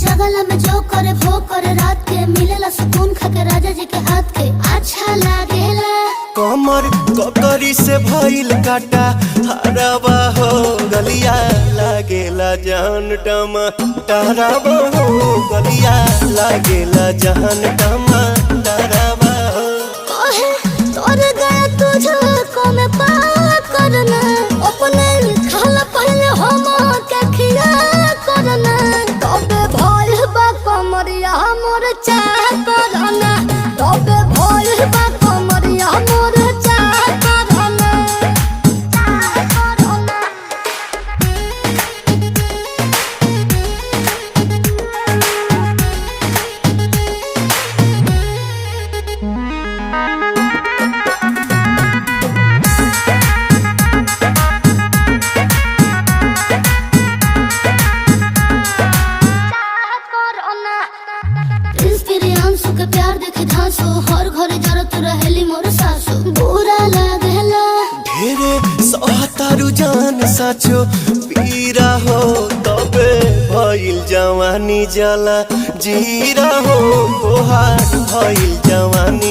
जगला में जो करे वो करे रात के मिलेला सुकून खाके राजा जी के हाथ के अच्छा लागेला। कमर ककरी से भइल काटा हराबा हो गलिया लागेला जान टमाटराबा हो गलिया लागेला जान टमाटराबा हो। कहे तोर गया तुझको मैं पार करना अपने खाला पहले हम के खिया करना तबे भइल बा कमरिया मोर चाह करना तबे भइल बा कमरिया मोर चाह करना चाह करना। प्रियांशु के प्यार देखे धांसो हर घरे जरत रहेली मोर सासु बुरा लागेला। ढेरे सहतारू जान साचो पीरा हो तबे भइल जवानी जला जीरा हो तोहार भइल जवानी